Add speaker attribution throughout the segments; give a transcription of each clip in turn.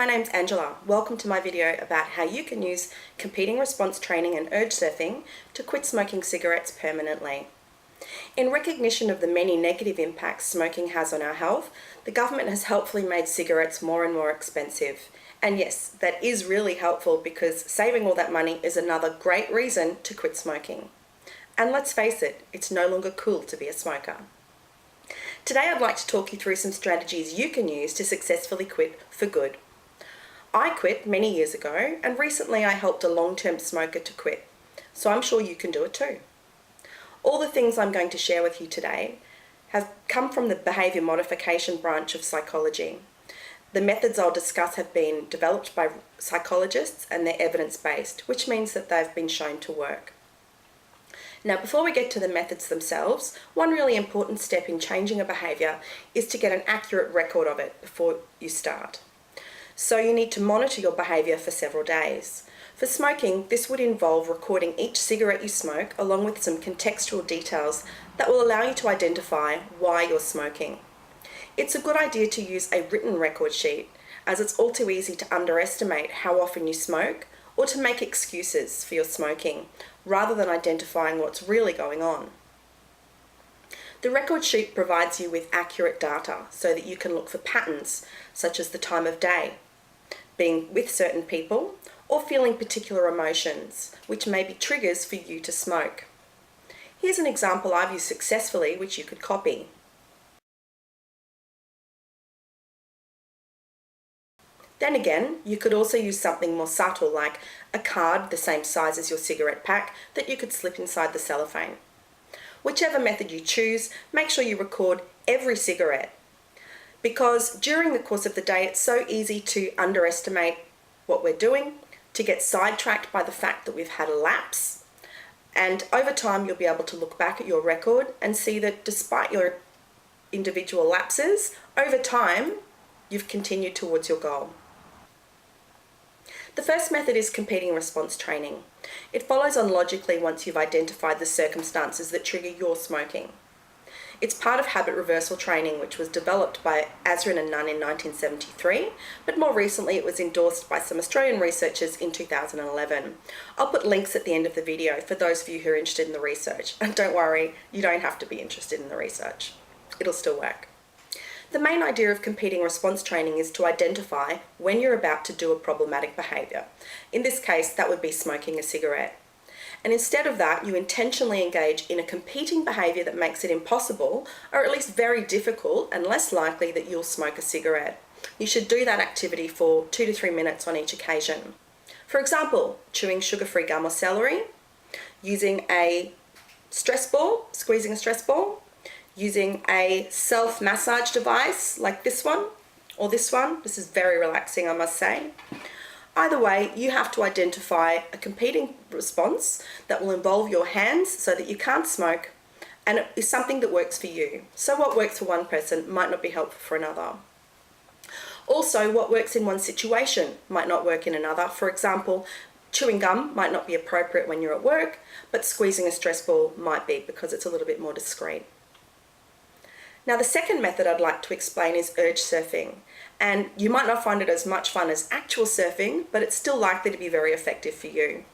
Speaker 1: my name's Angela. Welcome to my video about how you can use competing response training and urge surfing to quit smoking cigarettes permanently. In recognition of the many negative impacts smoking has on our health, the government has helpfully made cigarettes more and more expensive. And yes, that is really helpful because saving all that money is another great reason to quit smoking. And let's face it, it's no longer cool to be a smoker. Today I'd like to talk you through some strategies you can use to successfully quit for good. I quit many years ago, and recently I helped a long-term smoker to quit, so I'm sure you can do it too. All the things I'm going to share with you today have come from the behaviour modification branch of psychology. The methods I'll discuss have been developed by psychologists and they're evidence-based, which means that they've been shown to work. Now, before we get to the methods themselves, one really important step in changing a behaviour is to get an accurate record of it before you start. So you need to monitor your behaviour for several days. For smoking, this would involve recording each cigarette you smoke along with some contextual details that will allow you to identify why you're smoking. It's a good idea to use a written record sheet, as it's all too easy to underestimate how often you smoke or to make excuses for your smoking, rather than identifying what's really going on. The record sheet provides you with accurate data so that you can look for patterns, such as the time of day, being with certain people, or feeling particular emotions, which may be triggers for you to smoke. Here's an example I've used successfully, which you could copy. Then again, you could also use something more subtle, like a card the same size as your cigarette pack that you could slip inside the cellophane. Whichever method you choose, make sure you record every cigarette, because during the course of the day it's so easy to underestimate what we're doing, to get sidetracked by the fact that we've had a lapse, and over time you'll be able to look back at your record and see that despite your individual lapses, over time you've continued towards your goal. The first method is competing response training. It follows on logically once you've identified the circumstances that trigger your smoking. It's part of habit reversal training, which was developed by Azrin and Nunn in 1973, but more recently it was endorsed by some Australian researchers in 2011. I'll put links at the end of the video for those of you who are interested in the research. And don't worry, you don't have to be interested in the research. It'll still work. The main idea of competing response training is to identify when you're about to do a problematic behaviour. In this case, that would be smoking a cigarette. And instead of that, you intentionally engage in a competing behaviour that makes it impossible, or at least very difficult and less likely that you'll smoke a cigarette. You should do that activity for 2 to 3 minutes on each occasion. For example, chewing sugar-free gum or celery, using a stress ball, squeezing a stress ball, using a self-massage device like this one or this one. This is very relaxing, I must say. Either way, you have to identify a competing response that will involve your hands so that you can't smoke, and it is something that works for you. So what works for one person might not be helpful for another. Also, what works in one situation might not work in another. For example, chewing gum might not be appropriate when you're at work, but squeezing a stress ball might be, because it's a little bit more discreet. Now, the second method I'd like to explain is urge surfing, and you might not find it as much fun as actual surfing, but it's still likely to be very effective for you.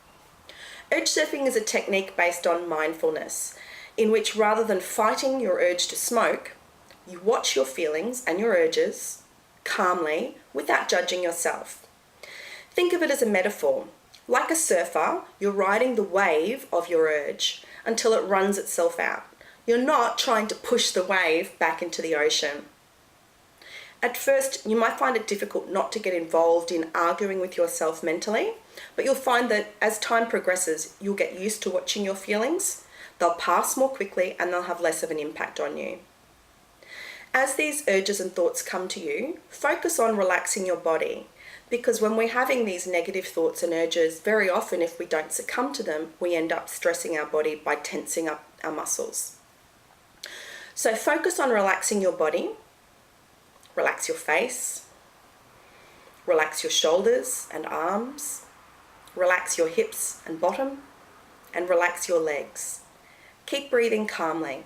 Speaker 1: Urge surfing is a technique based on mindfulness, in which rather than fighting your urge to smoke, you watch your feelings and your urges calmly without judging yourself. Think of it as a metaphor. Like a surfer, you're riding the wave of your urge until it runs itself out. You're not trying to push the wave back into the ocean. At first, you might find it difficult not to get involved in arguing with yourself mentally, but you'll find that as time progresses, you'll get used to watching your feelings. They'll pass more quickly and they'll have less of an impact on you. As these urges and thoughts come to you, focus on relaxing your body, because when we're having these negative thoughts and urges, very often if we don't succumb to them, we end up stressing our body by tensing up our muscles. So focus on relaxing your body, relax your face, relax your shoulders and arms, relax your hips and bottom, and relax your legs. Keep breathing calmly.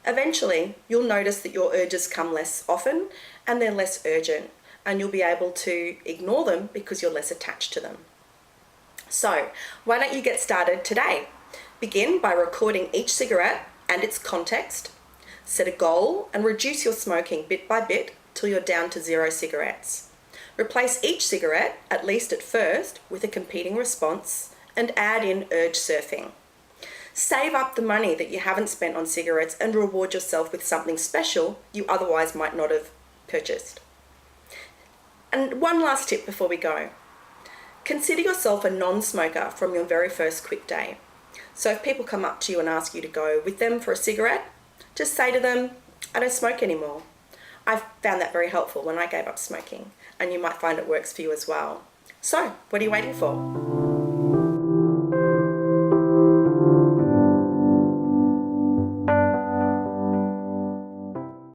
Speaker 1: Eventually, you'll notice that your urges come less often and they're less urgent, and you'll be able to ignore them because you're less attached to them. So, why don't you get started today? Begin by recording each cigarette and its context. Set a goal and reduce your smoking bit by bit till you're down to 0 cigarettes. Replace each cigarette, at least at first, with a competing response and add in urge surfing. Save up the money that you haven't spent on cigarettes and reward yourself with something special you otherwise might not have purchased. And one last tip before we go. Consider yourself a non-smoker from your very first quit day. So if people come up to you and ask you to go with them for a cigarette, just say to them, I don't smoke anymore. I've found that very helpful when I gave up smoking, and you might find it works for you as well. So, what are you waiting for?